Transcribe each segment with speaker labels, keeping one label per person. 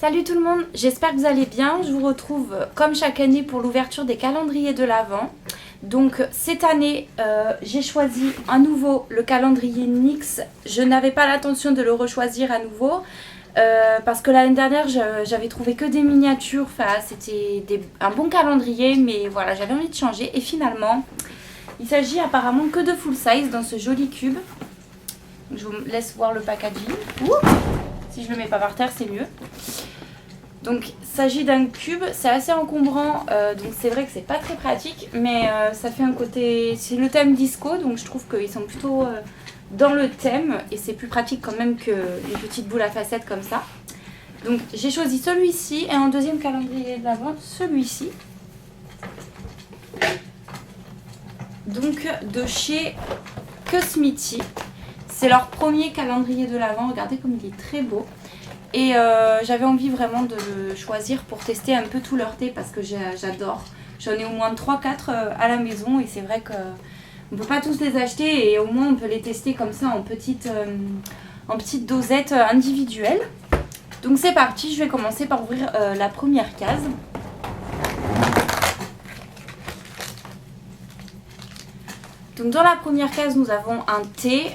Speaker 1: Salut tout le monde, j'espère que vous allez bien. Je vous retrouve comme chaque année pour l'ouverture des calendriers de l'Avent. Donc cette année, j'ai choisi à nouveau le calendrier NYX. Je n'avais pas l'intention de le rechoisir à nouveau parce que l'année dernière, j'avais trouvé que des miniatures. Enfin, c'était un bon calendrier, mais voilà, j'avais envie de changer. Et finalement, il s'agit apparemment que de full size dans ce joli cube. Je vous laisse voir le packaging. Ouh, si je le mets pas par terre, c'est mieux. Donc il s'agit d'un cube, c'est assez encombrant, donc c'est vrai que c'est pas très pratique, mais ça fait un côté, c'est le thème disco, donc je trouve qu'ils sont plutôt dans le thème et c'est plus pratique quand même que les petites boules à facettes comme ça. Donc j'ai choisi celui-ci et en deuxième calendrier de l'Avent, celui-ci. Donc de chez Cosmiti, c'est leur premier calendrier de l'Avent, regardez comme il est très beau. Et j'avais envie vraiment de le choisir pour tester un peu tout leur thé parce que j'adore. J'en ai au moins 3-4 à la maison et c'est vrai qu'on ne peut pas tous les acheter et au moins on peut les tester comme ça en petites dosettes individuelles. Donc c'est parti, je vais commencer par ouvrir la première case. Donc dans la première case, nous avons un thé.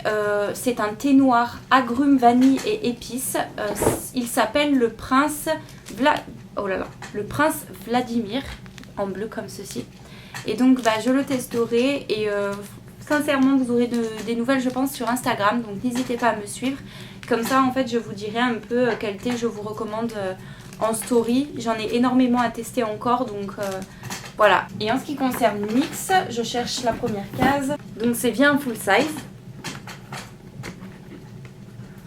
Speaker 1: C'est un thé noir, agrumes, vanille et épices. Il s'appelle le prince Vladimir, en bleu comme ceci. Et donc je le testerai et sincèrement vous aurez des nouvelles je pense sur Instagram. Donc n'hésitez pas à me suivre. Comme ça en fait je vous dirai un peu quel thé je vous recommande en story. J'en ai énormément à tester encore donc... Voilà, et en ce qui concerne NYX, je cherche la première case. Donc c'est bien un full size.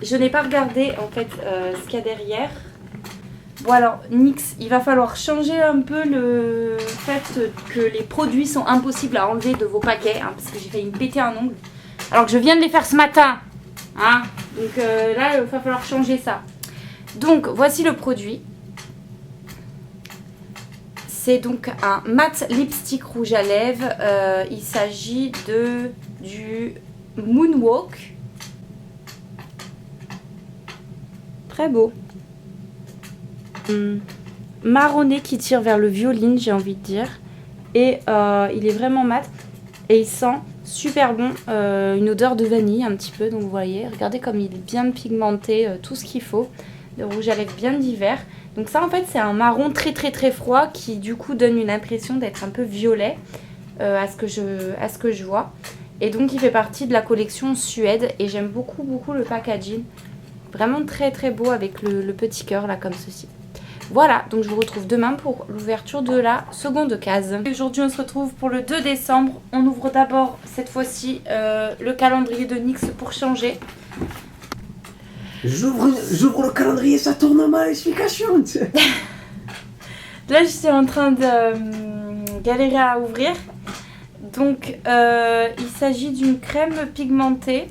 Speaker 1: Je n'ai pas regardé en fait ce qu'il y a derrière. Bon alors NYX, il va falloir changer un peu le fait que les produits sont impossibles à enlever de vos paquets. Hein, parce que j'ai failli me péter un ongle. Alors que je viens de les faire ce matin. Hein, donc là, il va falloir changer ça. Donc voici le produit. C'est donc un mat lipstick rouge à lèvres. Il s'agit du Moonwalk. Très beau. Marronné qui tire vers le violine, j'ai envie de dire. Et il est vraiment mat. Et il sent super bon. Une odeur de vanille un petit peu. Donc vous voyez, regardez comme il est bien pigmenté. Tout ce qu'il faut. Le rouge à lèvres bien divers. Donc ça en fait c'est un marron très froid qui du coup donne une impression d'être un peu violet à ce que je vois. Et donc il fait partie de la collection Suède et j'aime beaucoup le packaging. Vraiment très beau avec le petit cœur là comme ceci. Voilà, donc je vous retrouve demain pour l'ouverture de la seconde case. Aujourd'hui on se retrouve pour le 2 décembre. On ouvre d'abord cette fois-ci le calendrier de NYX pour changer.
Speaker 2: J'ouvre le calendrier, ça tourne mal l'explication.
Speaker 1: Là, je suis en train de galérer à ouvrir. Donc, il s'agit d'une crème pigmentée.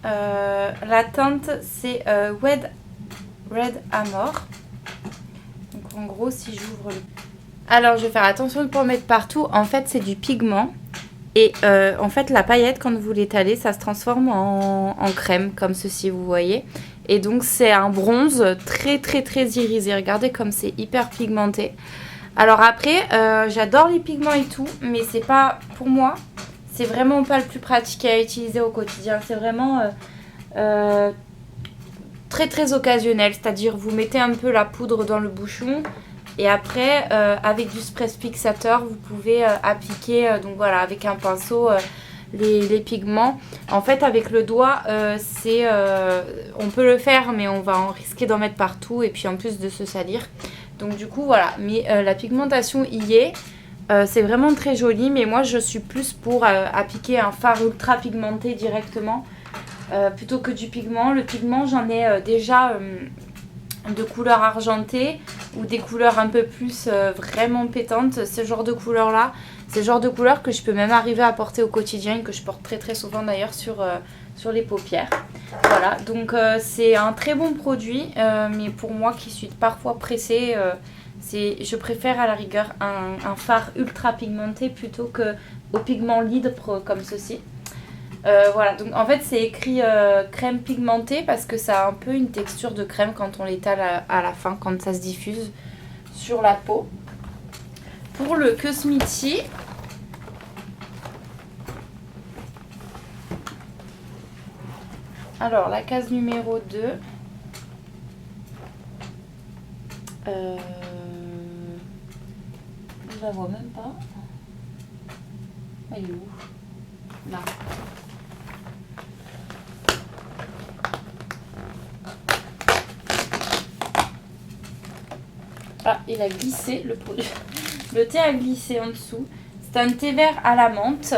Speaker 1: La teinte, c'est Red Amor. Donc, en gros, si j'ouvre le... Alors, je vais faire attention de ne pas en mettre partout. En fait, c'est du pigment. Et en fait la paillette quand vous l'étalez ça se transforme en crème comme ceci vous voyez. Et donc c'est un bronze très irisé. Regardez comme c'est hyper pigmenté. Alors après j'adore les pigments et tout. Mais c'est pas pour moi. C'est vraiment pas le plus pratique à utiliser au quotidien. C'est vraiment très occasionnel. C'est-à-dire vous mettez un peu la poudre dans le bouchon. Et après, avec du spray fixateur, vous pouvez appliquer, donc voilà, avec un pinceau, les pigments. En fait, avec le doigt, on peut le faire, mais on va en risquer d'en mettre partout et puis en plus de se salir. Donc du coup, voilà. Mais la pigmentation y est. C'est vraiment très joli, mais moi, je suis plus pour appliquer un fard ultra pigmenté directement plutôt que du pigment. Le pigment, j'en ai déjà... de couleurs argentées ou des couleurs un peu plus vraiment pétantes, ce genre de couleurs là, c'est le genre de couleurs que je peux même arriver à porter au quotidien et que je porte très souvent d'ailleurs sur les paupières. Voilà, donc c'est un très bon produit, mais pour moi qui suis parfois pressée, je préfère à la rigueur un fard ultra pigmenté plutôt que au pigment libre comme ceci. Voilà, donc en fait c'est écrit crème pigmentée parce que ça a un peu une texture de crème quand on l'étale à la fin, quand ça se diffuse sur la peau. Pour le Cosmiti, alors la case numéro 2, je la vois même pas. Elle est où? Là. Ah, il a glissé, le thé a glissé en dessous. C'est un thé vert à la menthe.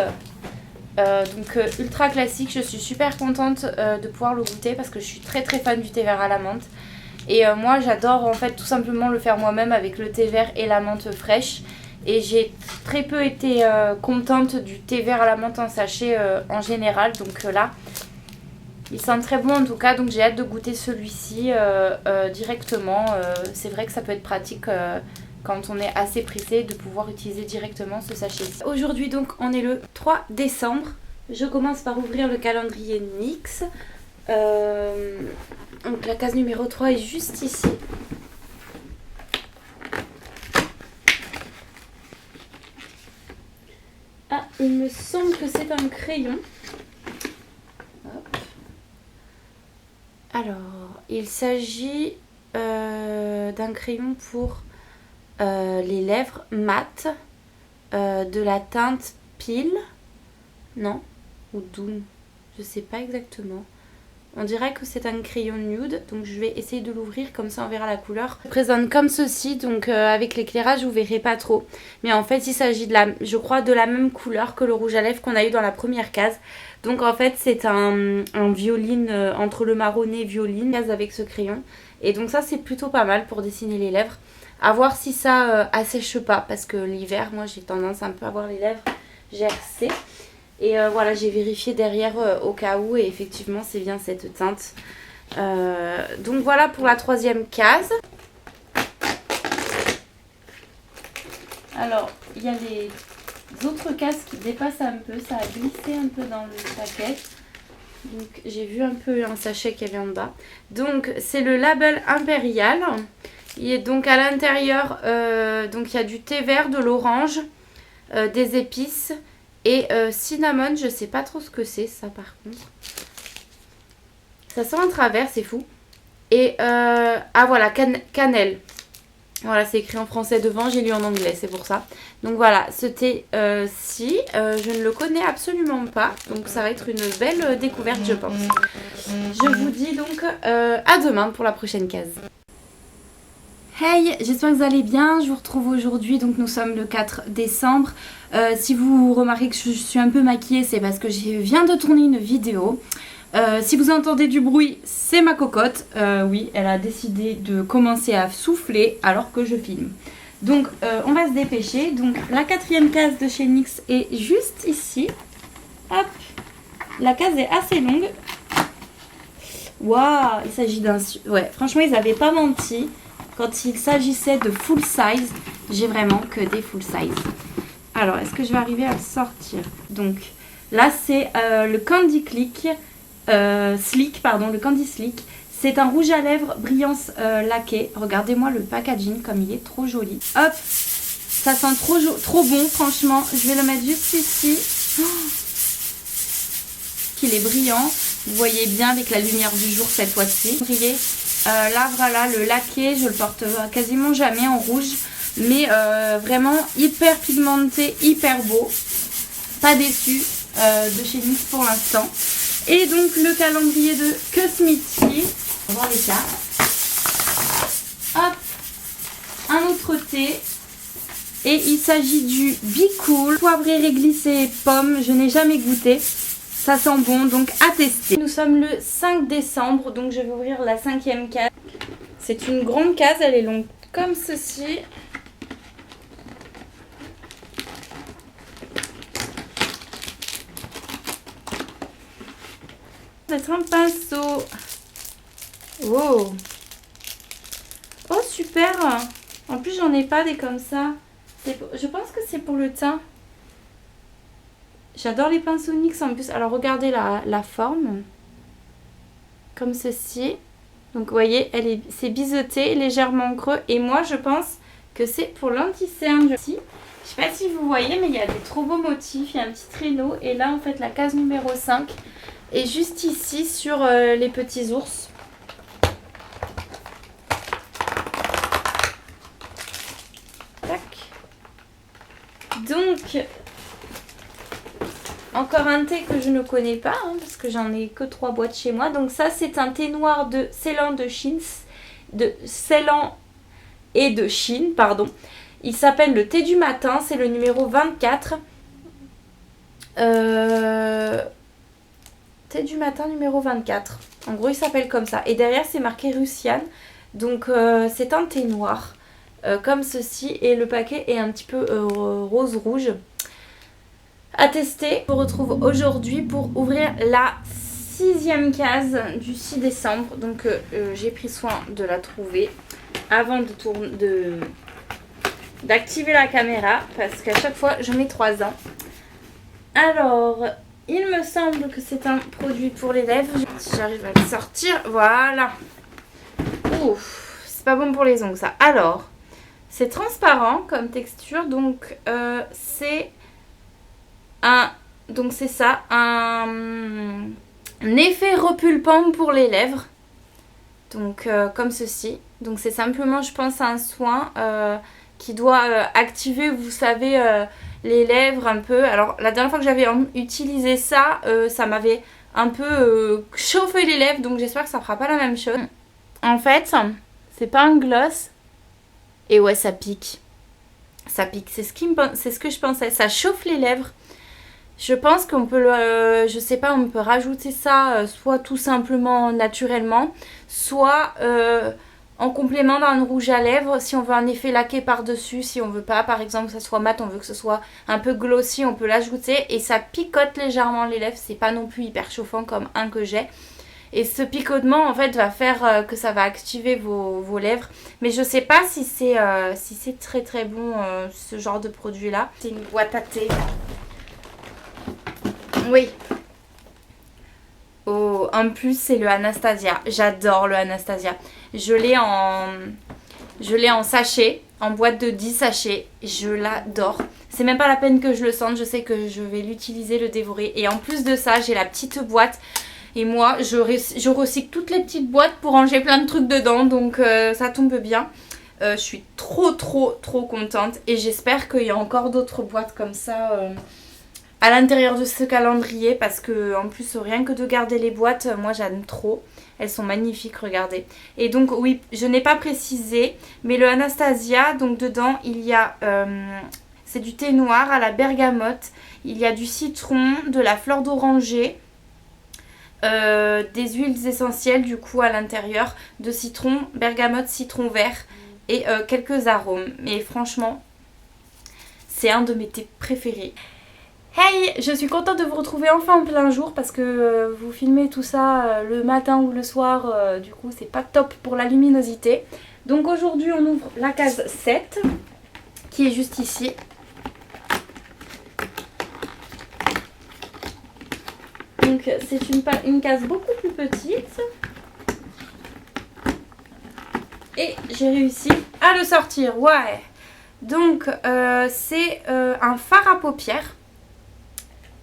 Speaker 1: Donc ultra classique, je suis super contente de pouvoir le goûter parce que je suis très fan du thé vert à la menthe. Et moi j'adore en fait tout simplement le faire moi-même avec le thé vert et la menthe fraîche. Et j'ai très peu été contente du thé vert à la menthe en sachet en général. Donc là, il sent très bon en tout cas, donc j'ai hâte de goûter celui-ci directement. C'est vrai que ça peut être pratique quand on est assez pressé de pouvoir utiliser directement ce sachet. Aujourd'hui donc on est le 3 décembre. Je commence par ouvrir le calendrier NYX. Donc la case numéro 3 est juste ici. Ah, il me semble que c'est un crayon. Hop. Alors, il s'agit d'un crayon pour les lèvres mat, de la teinte Peel, non, ou Doom, je sais pas exactement. On dirait que c'est un crayon nude, donc je vais essayer de l'ouvrir, comme ça on verra la couleur. Il se présente comme ceci, donc avec l'éclairage vous verrez pas trop. Mais en fait il s'agit je crois de la même couleur que le rouge à lèvres qu'on a eu dans la première case. Donc en fait c'est un violine, entre le marronné et violine, case avec ce crayon. Et donc ça c'est plutôt pas mal pour dessiner les lèvres. À voir si ça assèche pas, parce que l'hiver moi j'ai tendance un peu à avoir les lèvres gercées. Et voilà, j'ai vérifié derrière au cas où, et effectivement c'est bien cette teinte. Donc voilà pour la troisième case. Alors il y a les autres cases qui dépassent un peu, ça a glissé un peu dans le paquet. Donc j'ai vu un peu un sachet qu'il y avait en bas. Donc c'est le label Impérial. Il est donc à l'intérieur, donc il y a du thé vert, de l'orange, des épices. Et cinnamon, je sais pas trop ce que c'est ça par contre. Ça sent un travers, c'est fou. Et ah voilà, cannelle. Voilà, c'est écrit en français devant, j'ai lu en anglais, c'est pour ça. Donc voilà, ce thé-ci, je ne le connais absolument pas. Donc ça va être une belle découverte, je pense. Je vous dis donc à demain pour la prochaine case. Hey, j'espère que vous allez bien, je vous retrouve aujourd'hui, donc nous sommes le 4 décembre. Si vous remarquez que je suis un peu maquillée, c'est parce que je viens de tourner une vidéo. Si vous entendez du bruit, c'est ma cocotte. Oui, elle a décidé de commencer à souffler alors que je filme. Donc on va se dépêcher. Donc la quatrième case de chez NYX est juste ici. Hop, la case est assez longue. Waouh, il s'agit d'un... Ouais, franchement, ils n'avaient pas menti. Quand il s'agissait de full size, j'ai vraiment que des full size. Alors, est-ce que je vais arriver à le sortir? Donc, là, c'est le Candy Slick, pardon, le Candy Slick. C'est un rouge à lèvres brillance laqué. Regardez-moi le packaging, comme il est trop joli. Hop, ça sent trop bon, franchement. Je vais le mettre juste ici. Oh, qu'il est brillant. Vous voyez bien avec la lumière du jour cette fois-ci. Là voilà, le laqué, je le porte quasiment jamais en rouge, mais vraiment hyper pigmenté, hyper beau. Pas déçu de chez NYX pour l'instant. Et donc le calendrier de Cosmiti. On va voir les cartes. Hop, un autre thé. Et il s'agit du Be Cool, poivré réglissé pomme, je n'ai jamais goûté. Ça sent bon, donc à tester. Nous sommes le 5 décembre, donc je vais ouvrir la 5e case. C'est une grande case, elle est longue comme ceci. C'est un pinceau. Wow. Oh super. En plus j'en ai pas des comme ça. Je pense que c'est pour le teint. J'adore les pinceaux NYX en plus. Alors regardez la forme. Comme ceci. Donc vous voyez, c'est biseauté, légèrement creux. Et moi je pense que c'est pour l'anti-cerne. Je sais pas si vous voyez, mais il y a des trop beaux motifs. Il y a un petit traîneau. Et là en fait la case numéro 5 est juste ici sur les petits ours. Tac. Donc, encore un thé que je ne connais pas, hein, parce que j'en ai que 3 boîtes chez moi. Donc ça, c'est un thé noir de Ceylan de Chine, de Ceylan et de Chine, pardon. Il s'appelle le thé du matin, c'est le numéro 24. Thé du matin numéro 24. En gros, il s'appelle comme ça. Et derrière, c'est marqué Russian. Donc, c'est un thé noir, comme ceci. Et le paquet est un petit peu rose-rouge. À tester. Je vous retrouve aujourd'hui pour ouvrir la 6e case du 6 décembre. Donc j'ai pris soin de la trouver avant d'activer la caméra parce qu'à chaque fois je mets 3 ans. Alors il me semble que c'est un produit pour les lèvres. Si j'arrive à le sortir, voilà. Ouf, c'est pas bon pour les ongles ça. Alors c'est transparent comme texture, donc c'est ça, un effet repulpant pour les lèvres. Donc comme ceci. Donc c'est simplement, je pense, un soin qui doit activer, vous savez, les lèvres un peu. Alors la dernière fois que j'avais utilisé ça, ça m'avait un peu chauffé les lèvres. Donc j'espère que ça fera pas la même chose. En fait, c'est pas un gloss. Et ouais, ça pique. Ça pique, c'est ce que je pensais. Ça chauffe les lèvres. Je pense qu'on peut, je sais pas, on peut rajouter ça soit tout simplement naturellement, soit en complément d'un rouge à lèvres. Si on veut un effet laqué par-dessus, si on veut pas, par exemple, que ça soit mat, on veut que ce soit un peu glossy, on peut l'ajouter. Et ça picote légèrement les lèvres, c'est pas non plus hyper chauffant comme un que j'ai. Et ce picotement, en fait, va faire que ça va activer vos lèvres. Mais je sais pas si c'est très très bon, ce genre de produit-là. C'est une boîte à thé. Oui. Oh, en plus, c'est le Anastasia. J'adore le Anastasia. Je l'ai en sachet, en boîte de 10 sachets. Je l'adore. C'est même pas la peine que je le sente. Je sais que je vais l'utiliser, le dévorer. Et en plus de ça, j'ai la petite boîte. Et moi, je recycle toutes les petites boîtes pour ranger plein de trucs dedans. Donc, ça tombe bien. Je suis trop contente. Et j'espère qu'il y a encore d'autres boîtes comme ça à l'intérieur de ce calendrier, parce que en plus rien que de garder les boîtes, moi j'aime trop, elles sont magnifiques, regardez. Et donc oui, je n'ai pas précisé, mais le Anastasia, donc dedans il y a c'est du thé noir à la bergamote, il y a du citron, de la fleur d'oranger, des huiles essentielles du coup à l'intérieur, de citron, bergamote, citron vert et quelques arômes. Et franchement, c'est un de mes thés préférés. Hey, je suis contente de vous retrouver enfin en plein jour parce que vous filmez tout ça le matin ou le soir, du coup c'est pas top pour la luminosité. Donc aujourd'hui on ouvre la case 7 qui est juste ici. Donc c'est une case beaucoup plus petite. Et j'ai réussi à le sortir, ouais. Donc c'est un fard à paupières.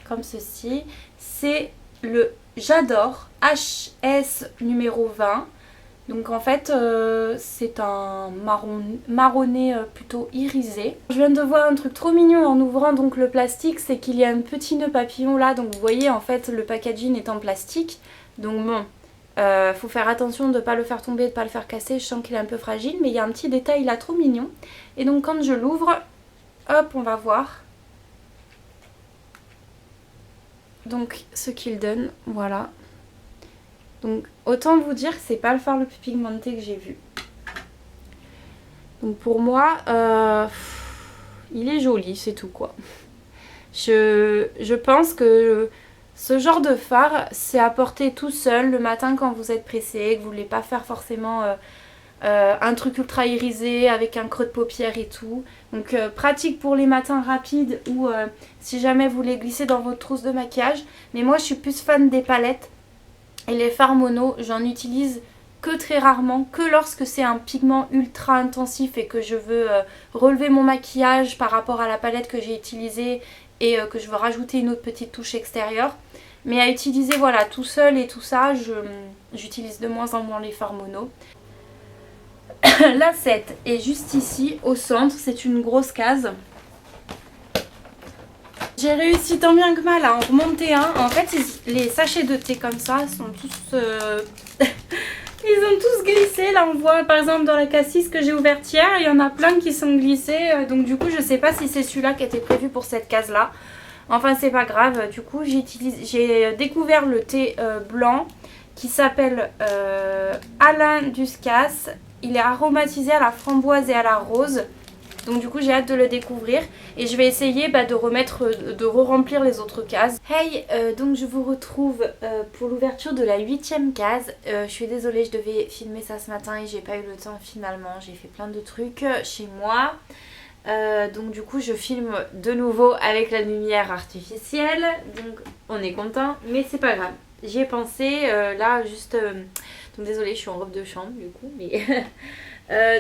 Speaker 1: Comme ceci, c'est le J'adore HS numéro 20. Donc en fait c'est un marronné plutôt irisé. Je viens de voir un truc trop mignon en ouvrant donc le plastique, c'est qu'il y a un petit nœud papillon là. Donc vous voyez en fait le packaging est en plastique. Donc bon, faut faire attention de ne pas le faire tomber, de ne pas le faire casser. Je sens qu'il est un peu fragile, mais il y a un petit détail là trop mignon. Et donc quand je l'ouvre, hop, on va voir. Donc ce qu'il donne, voilà. Donc autant vous dire que c'est pas le fard le plus pigmenté que j'ai vu. Donc pour moi, il est joli, c'est tout quoi. Je pense que ce genre de fard, c'est à porter tout seul le matin quand vous êtes pressé, que vous ne voulez pas faire forcément un truc ultra irisé avec un creux de paupière et tout. Donc pratique pour les matins rapides ou si jamais vous voulez glisser dans votre trousse de maquillage. Mais moi je suis plus fan des palettes et les fards mono, j'en utilise que très rarement, que lorsque c'est un pigment ultra intensif et que je veux relever mon maquillage par rapport à la palette que j'ai utilisée et que je veux rajouter une autre petite touche extérieure. Mais à utiliser voilà tout seul et tout ça, j'utilise de moins en moins les fards mono. L'assiette est juste ici au centre, c'est une grosse case. J'ai réussi tant bien que mal à en remonter un. En fait les sachets de thé comme ça sont tous... ils ont tous glissé. Là on voit par exemple dans la cassis que j'ai ouverte hier, il y en a plein qui sont glissés. Donc du coup je sais pas si c'est celui-là qui était prévu pour cette case là. Enfin c'est pas grave, du coup j'ai découvert le thé blanc qui s'appelle Alain Ducasse. Il est aromatisé à la framboise et à la rose. Donc du coup j'ai hâte de le découvrir. Et je vais essayer de re-remplir les autres cases. Hey, donc je vous retrouve pour l'ouverture de la 8e case. Je suis désolée, je devais filmer ça ce matin et j'ai pas eu le temps finalement. J'ai fait plein de trucs chez moi. Donc du coup je filme de nouveau avec la lumière artificielle. Donc on est content, mais c'est pas grave. J'y ai pensé là juste... donc désolée, je suis en robe de chambre du coup, mais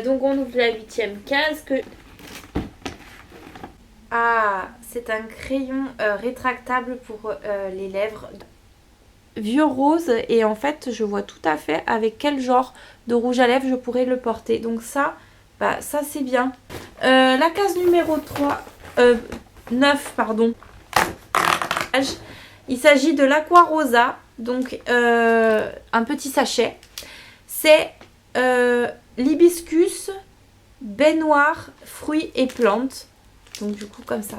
Speaker 1: donc on ouvre la 8e case que... Ah, c'est un crayon rétractable pour les lèvres. Vieux rose, et en fait je vois tout à fait avec quel genre de rouge à lèvres je pourrais le porter. Donc ça, bah ça c'est bien. La case numéro 9, pardon. Il s'agit de l'Aqua Rosa, donc un petit sachet. C'est l'hibiscus, baie noire, fruits et plantes. Donc du coup comme ça.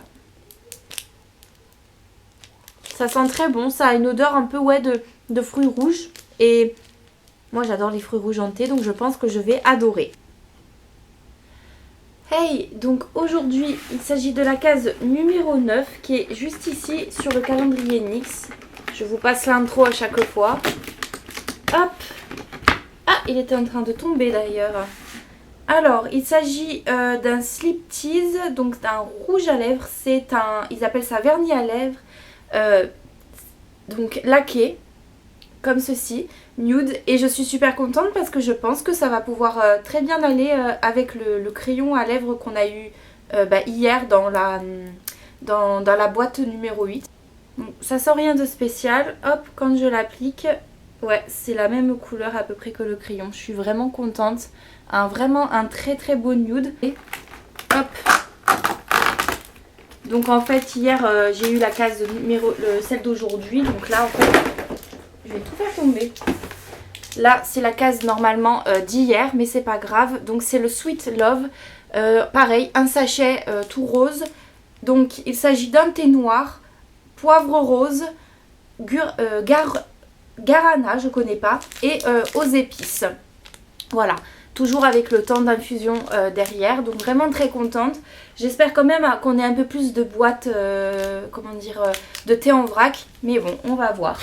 Speaker 1: Ça sent très bon, ça a une odeur un peu ouais, de fruits rouges. Et moi j'adore les fruits rouges en thé, donc je pense que je vais adorer. Hey, donc aujourd'hui il s'agit de la case numéro 9 qui est juste ici sur le calendrier NYX. Je vous passe l'intro à chaque fois. Hop. Ah, il était en train de tomber d'ailleurs. Alors, il s'agit d'un slip tease, donc d'un rouge à lèvres. C'est un, ils appellent ça vernis à lèvres. Donc laqué, comme ceci, nude. Et je suis super contente parce que je pense que ça va pouvoir très bien aller avec le crayon à lèvres qu'on a eu hier dans la boîte numéro 8. Donc, ça sent rien de spécial. Hop, quand je l'applique, ouais, c'est la même couleur à peu près que le crayon. Je suis vraiment contente. Vraiment un très très beau nude. Et hop. Donc en fait hier j'ai eu la case celle d'aujourd'hui. Donc là en fait je vais tout faire tomber. Là c'est la case normalement d'hier, mais c'est pas grave. Donc c'est le Sweet Love. Pareil, un sachet tout rose. Donc il s'agit d'un thé noir, poivre rose, guarana, je connais pas, et aux épices. Voilà. Toujours avec le temps d'infusion derrière, donc vraiment très contente. J'espère quand même qu'on ait un peu plus de boîtes, de thé en vrac. Mais bon, on va voir.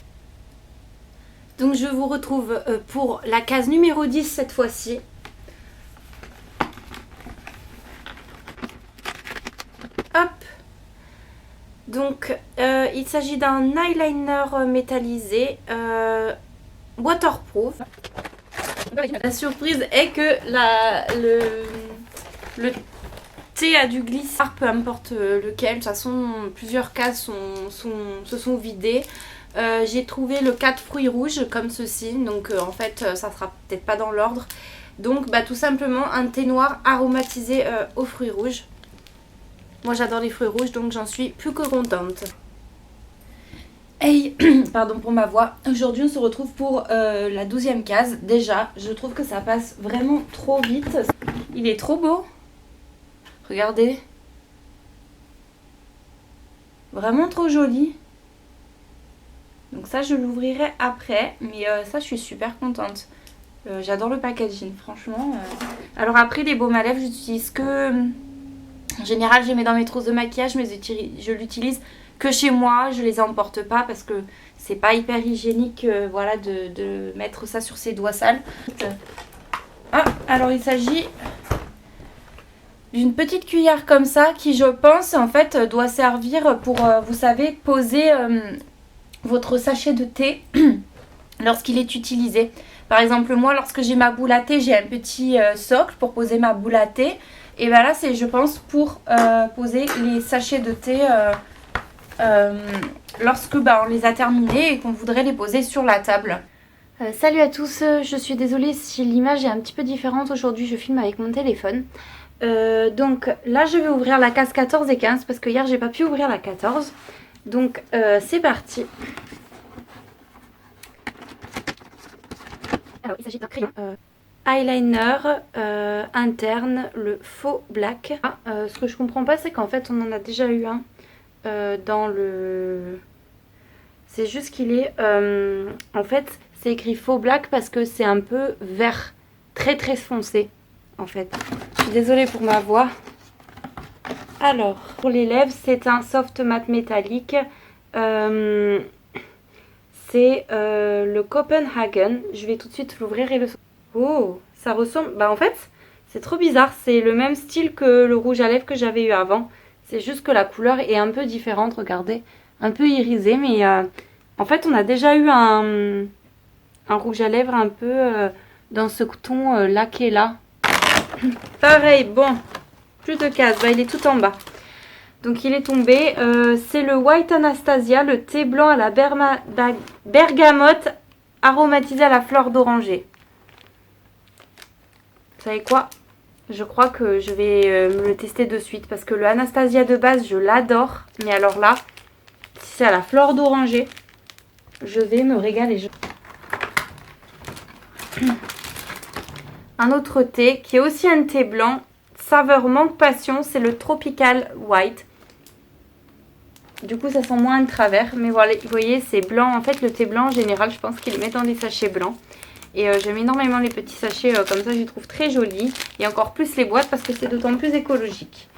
Speaker 1: Donc je vous retrouve pour la case numéro 10 cette fois-ci. Hop. Donc il s'agit d'un eyeliner métallisé, waterproof. La surprise est que le thé a du glissard, peu importe lequel. De toute façon, plusieurs cases se sont vidées. J'ai trouvé le 4 fruits rouges comme ceci. Donc en fait, ça sera peut-être pas dans l'ordre. Donc tout simplement un thé noir aromatisé aux fruits rouges. Moi j'adore les fruits rouges, donc j'en suis plus que contente. Hey, pardon pour ma voix. Aujourd'hui on se retrouve pour la 12e case. Déjà, je trouve que ça passe vraiment trop vite. Il est trop beau. Regardez. Vraiment trop joli. Donc ça je l'ouvrirai après. Mais ça je suis super contente. J'adore le packaging, franchement. Alors après les baumes à lèvres, j'utilise que... En général, je les mets dans mes trousses de maquillage, mais je l'utilise que chez moi. Je les emporte pas parce que c'est pas hyper hygiénique voilà, de mettre ça sur ses doigts sales. Ah, alors il s'agit d'une petite cuillère comme ça qui, je pense, en fait, doit servir pour, vous savez, poser votre sachet de thé lorsqu'il est utilisé. Par exemple, moi, lorsque j'ai ma boule à thé, j'ai un petit socle pour poser ma boule à thé. Et ben là, c'est, je pense, pour poser les sachets de thé lorsque on les a terminés et qu'on voudrait les poser sur la table.
Speaker 3: Salut à tous, je suis désolée si l'image est un petit peu différente. Aujourd'hui, je filme avec mon téléphone. Donc là, je vais ouvrir la case 14 et 15 parce que hier, j'ai pas pu ouvrir la 14. Donc, c'est parti. Alors, il s'agit d'un crayon eyeliner interne, le faux black. Ce que je comprends pas, c'est qu'en fait, on en a déjà eu un dans le... C'est juste qu'il est... en fait, c'est écrit faux black parce que c'est un peu vert, très très foncé, en fait. Je suis désolée pour ma voix. Alors, pour les lèvres, c'est un soft matte métallique. C'est le Copenhagen. Je vais tout de suite l'ouvrir et le... Oh, ça ressemble... Bah en fait, c'est trop bizarre. C'est le même style que le rouge à lèvres que j'avais eu avant. C'est juste que la couleur est un peu différente, regardez. Un peu irisée, mais en fait, on a déjà eu un rouge à lèvres un peu dans ce ton laqué là. Pareil, bon, plus de cases. Bah, il est tout en bas. Donc il est tombé. C'est le White Anastasia, le thé blanc à la bergamote aromatisé à la fleur d'oranger. Vous savez quoi? Je crois que je vais me le tester de suite parce que le Anastasia de base, je l'adore. Mais alors là, si c'est à la fleur d'oranger, je vais me régaler. Un autre thé qui est aussi un thé blanc, saveur mangue passion, c'est le Tropical White. Du coup, ça sent moins de travers. Mais voilà, vous voyez, c'est blanc. En fait, le thé blanc, en général, je pense qu'ils les mettent dans des sachets blancs. Et j'aime énormément les petits sachets comme ça, je les trouve très jolis. Et encore plus les boîtes parce que c'est d'autant plus écologique.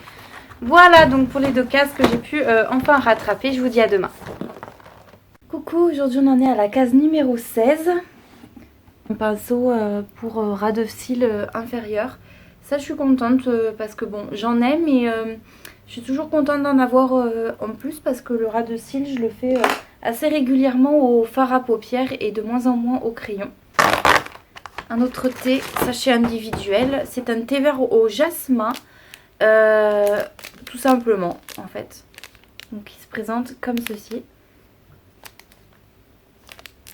Speaker 3: Voilà donc pour les deux cases que j'ai pu enfin rattraper. Je vous dis à demain. Coucou, aujourd'hui on en est à la case numéro 16. Un pinceau pour ras de cils inférieur. Ça, je suis contente parce que bon, j'en ai, mais je suis toujours contente d'en avoir en plus parce que le ras de cils, je le fais assez régulièrement au fard à paupières et de moins en moins au crayon. Un autre thé, sachet individuel, c'est un thé vert au jasmin, tout simplement en fait. Donc il se présente comme ceci.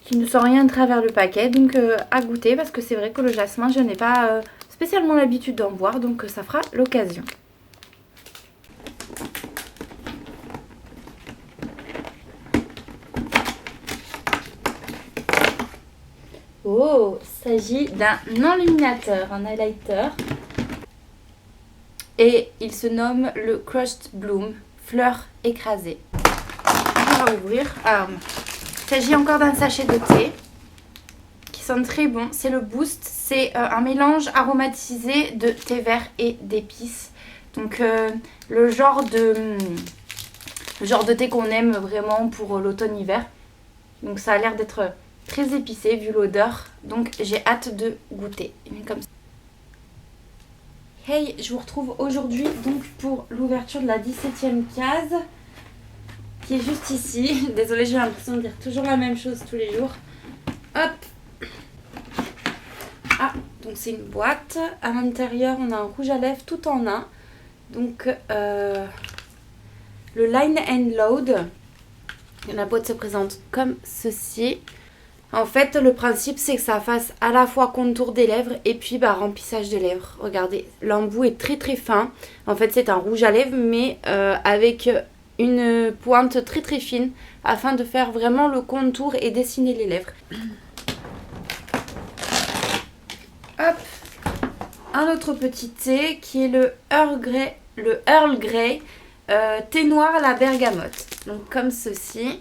Speaker 3: Qui ne sent rien à travers le paquet, donc à goûter parce que c'est vrai que le jasmin, je n'ai pas spécialement l'habitude d'en boire, donc ça fera l'occasion. Oh, il s'agit d'un enluminateur, un highlighter. Et il se nomme le Crushed Bloom, fleur écrasée. On va ouvrir. Alors, il s'agit encore d'un sachet de thé qui sent très bon. C'est le Boost. C'est un mélange aromatisé de thé vert et d'épices. Donc, le genre de thé qu'on aime vraiment pour l'automne-hiver. Donc, ça a l'air d'être très épicé vu l'odeur, donc j'ai hâte de goûter. Comme ça. Hey, je vous retrouve aujourd'hui donc pour l'ouverture de la 17e case qui est juste ici. Désolée, j'ai l'impression de dire toujours la même chose tous les jours. Hop. Ah, donc c'est une boîte. À l'intérieur, on a un rouge à lèvres tout en un. Donc le Line and Load. La boîte se présente comme ceci. En fait, le principe, c'est que ça fasse à la fois contour des lèvres et puis remplissage des lèvres. Regardez, l'embout est très très fin. En fait, c'est un rouge à lèvres, mais avec une pointe très très fine afin de faire vraiment le contour et dessiner les lèvres. Hop, un autre petit thé qui est le Earl Grey, thé noir à la bergamote. Donc comme ceci.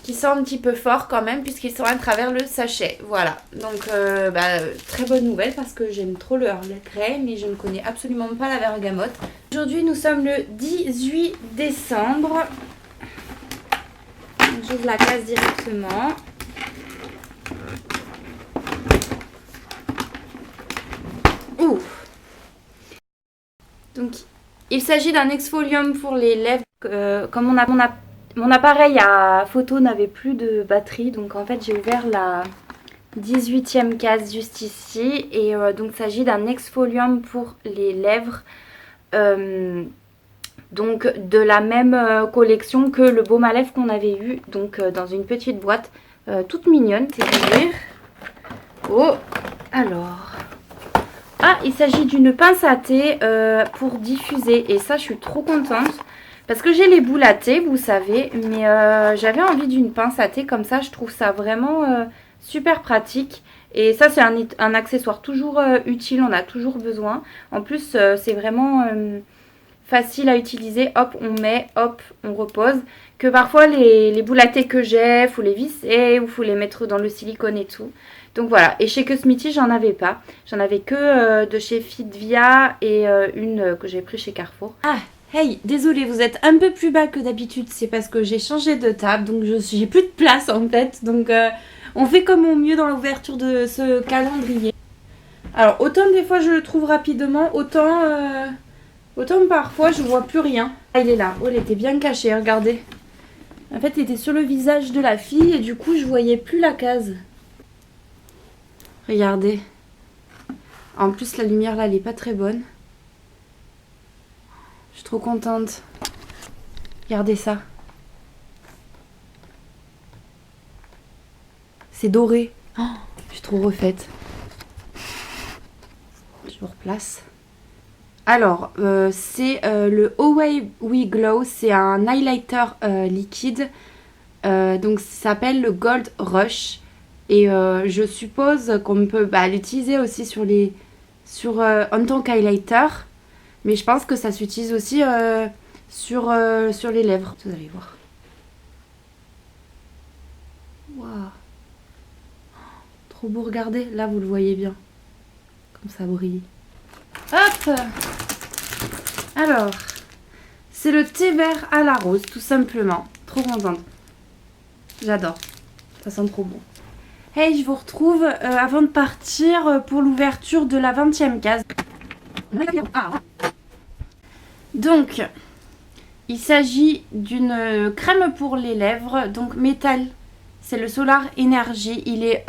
Speaker 3: Qui sent un petit peu fort quand même puisqu'il sent à travers le sachet. Voilà, donc très bonne nouvelle parce que j'aime trop le Earl Grey mais je ne connais absolument pas la bergamote. Aujourd'hui nous sommes le 18 décembre. J'ouvre la case directement.
Speaker 1: Ouh. Donc, il s'agit d'un exfolium pour les lèvres. Comme mon appareil à photo n'avait plus de batterie, donc en fait j'ai ouvert la 18e case juste ici. Et donc il s'agit d'un exfolium pour les lèvres. Donc de la même collection que le baume à lèvres qu'on avait eu. Donc dans une petite boîte toute mignonne, c'est ouvrir. Oh, alors... Ah, il s'agit d'une pince à thé pour diffuser. Et ça, je suis trop contente. Parce que j'ai les boules à thé, vous savez. Mais j'avais envie d'une pince à thé comme ça. Je trouve ça vraiment super pratique. Et ça, c'est un accessoire toujours utile. On a toujours besoin. En plus, c'est vraiment facile à utiliser. Hop, on met. Hop, on repose. Que parfois, les boules à thé que j'ai, faut les visser ou faut les mettre dans le silicone et tout. Donc voilà, et chez Cosmiti, j'en avais pas. J'en avais que de chez Fitvia et une que j'ai pris chez Carrefour.
Speaker 4: Ah, hey, désolée, vous êtes un peu plus bas que d'habitude. C'est parce que j'ai changé de table, donc j'ai plus de place en fait. Donc on fait comme au mieux dans l'ouverture de ce calendrier. Alors, autant des fois je le trouve rapidement, autant parfois je vois plus rien. Ah, il est là. Oh, il était bien caché, regardez. En fait, il était sur le visage de la fille et du coup, je voyais plus la case. Regardez. En plus, la lumière là, elle est pas très bonne. Je suis trop contente. Regardez ça. C'est doré. Oh, je suis trop refaite. Je vous replace. Alors, c'est le Away We Glow. C'est un highlighter liquide. Donc, ça s'appelle le Gold Rush. Et je suppose qu'on peut l'utiliser aussi en tant qu'highlighter. Mais je pense que ça s'utilise aussi sur les lèvres. Vous allez voir. Waouh. Trop beau, regardez. Là, vous le voyez bien. Comme ça brille. Hop. Alors, c'est le thé vert à la rose, tout simplement. Trop contente. J'adore. Ça sent trop bon. Hey, je vous retrouve avant de partir pour l'ouverture de la 20e case. Donc, il s'agit d'une crème pour les lèvres, donc métal. C'est le Solar Energy, il est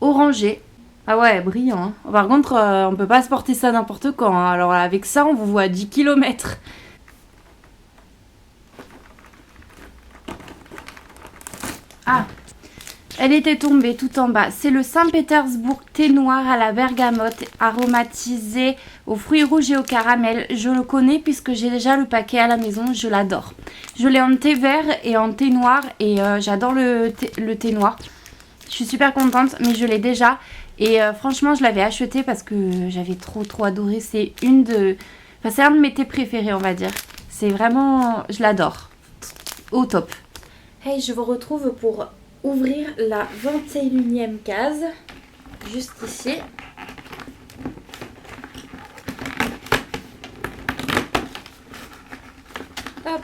Speaker 4: orangé. Ah ouais, brillant. Hein. Par contre, on peut pas se porter ça n'importe quand. Hein. Alors avec ça, on vous voit à 10 km. Ah, elle était tombée tout en bas. C'est le Saint-Pétersbourg thé noir à la bergamote aromatisé aux fruits rouges et au caramel. Je le connais puisque j'ai déjà le paquet à la maison. Je l'adore. Je l'ai en thé vert et en thé noir et j'adore le thé noir. Je suis super contente, mais je l'ai déjà. Et franchement, je l'avais acheté parce que j'avais trop adoré. C'est un de mes thés préférés, on va dire. C'est vraiment... Je l'adore. Au top. Hey, je vous retrouve pour ouvrir la 21e case. Juste ici. Hop.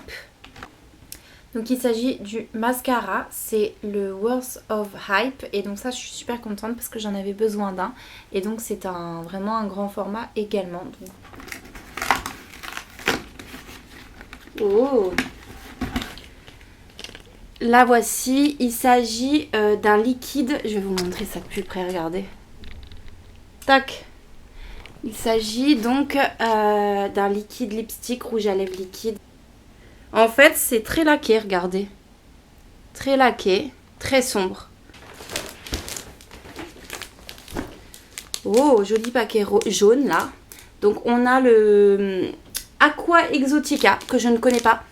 Speaker 4: Donc il s'agit du mascara, c'est le Worth of Hype et donc ça je suis super contente parce que j'en avais besoin d'un et donc c'est vraiment un grand format également. Oh, la voici, il s'agit d'un liquide, je vais vous montrer ça de plus près, regardez. Tac. Il s'agit donc d'un liquide lipstick rouge à lèvres liquide. En fait, c'est très laqué, regardez. Très laqué, très sombre. Oh, joli paquet jaune, là. Donc, on a le Aqua Exotica, que je ne connais pas.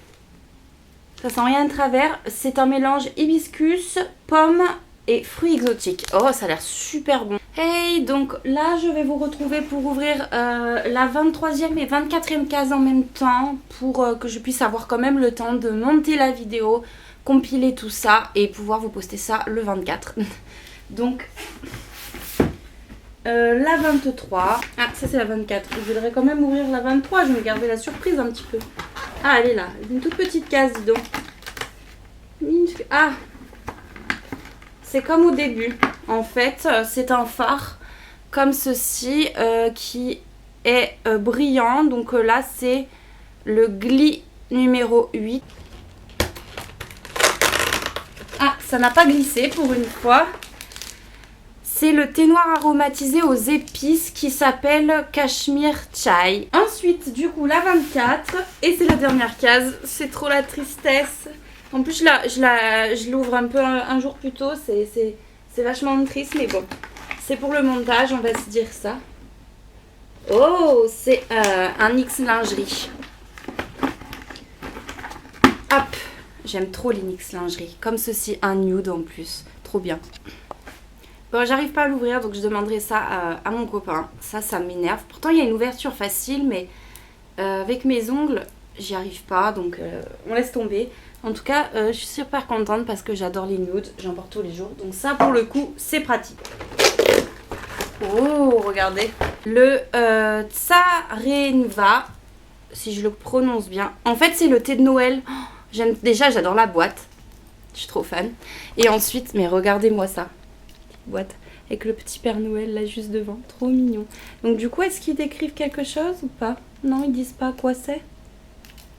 Speaker 4: Ça sent rien de travers. C'est un mélange hibiscus, pomme et fruits exotiques. Oh, ça a l'air super bon. Hey, donc là, je vais vous retrouver pour ouvrir la 23e et 24e case en même temps pour que je puisse avoir quand même le temps de monter la vidéo, compiler tout ça et pouvoir vous poster ça le 24. Donc, la 23. Ah, ça c'est la 24. Je voudrais quand même ouvrir la 23. Je vais me garder la surprise un petit peu. Ah, elle est là. Une toute petite case, dis donc. Ah, c'est comme au début. En fait, c'est un fard
Speaker 1: comme ceci qui est brillant. Donc là c'est le Glee numéro 8. Ah, ça n'a pas glissé pour une fois. C'est le thé noir aromatisé aux épices qui s'appelle Cashmere Chai. Ensuite, du coup, la 24. Et c'est la dernière case. C'est trop la tristesse. En plus, je l'ouvre un peu un jour plus tôt. C'est vachement triste, mais bon. C'est pour le montage, on va se dire ça. Oh, c'est un X lingerie. Hop, j'aime trop les NYX lingerie. Comme ceci, un nude en plus. Trop bien. Bon, j'arrive pas à l'ouvrir, donc je demanderai ça à mon copain. Ça m'énerve. Pourtant, il y a une ouverture facile, mais avec mes ongles, j'y arrive pas. Donc, on laisse tomber. En tout cas, je suis super contente parce que j'adore les nudes. J'en porte tous les jours. Donc ça, pour le coup, c'est pratique. Oh, regardez. Le Tsarenva, si je le prononce bien. En fait, c'est le thé de Noël. Oh, j'adore la boîte. Je suis trop fan. Et ensuite, mais regardez-moi ça. Boîte avec le petit Père Noël là juste devant, trop mignon. Donc du coup, est-ce qu'ils décrivent quelque chose ou pas? Non, ils disent pas quoi c'est.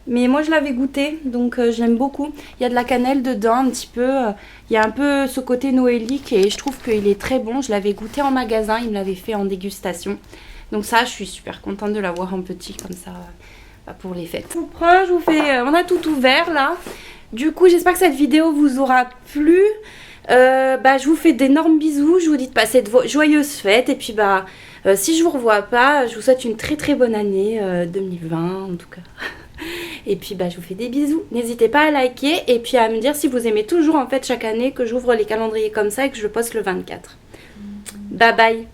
Speaker 1: Mais moi je l'avais goûté, donc je l'aime beaucoup. Il y a de la cannelle dedans un petit peu, il y a un peu ce côté noélique et je trouve qu'il est très bon. Je l'avais goûté en magasin, il me l'avait fait en dégustation. Donc ça, je suis super contente de l'avoir en petit comme ça pour les fêtes. Je vous prends, je vous fais, on a tout ouvert là. Du coup, j'espère que cette vidéo vous aura plu. Je vous fais d'énormes bisous, je vous dis de passer de joyeuses fêtes et puis si je vous revois pas, je vous souhaite une très très bonne année 2020 en tout cas. Et puis je vous fais des bisous, n'hésitez pas à liker et puis à me dire si vous aimez toujours en fait chaque année que j'ouvre les calendriers comme ça et que je poste le 24. Bye bye.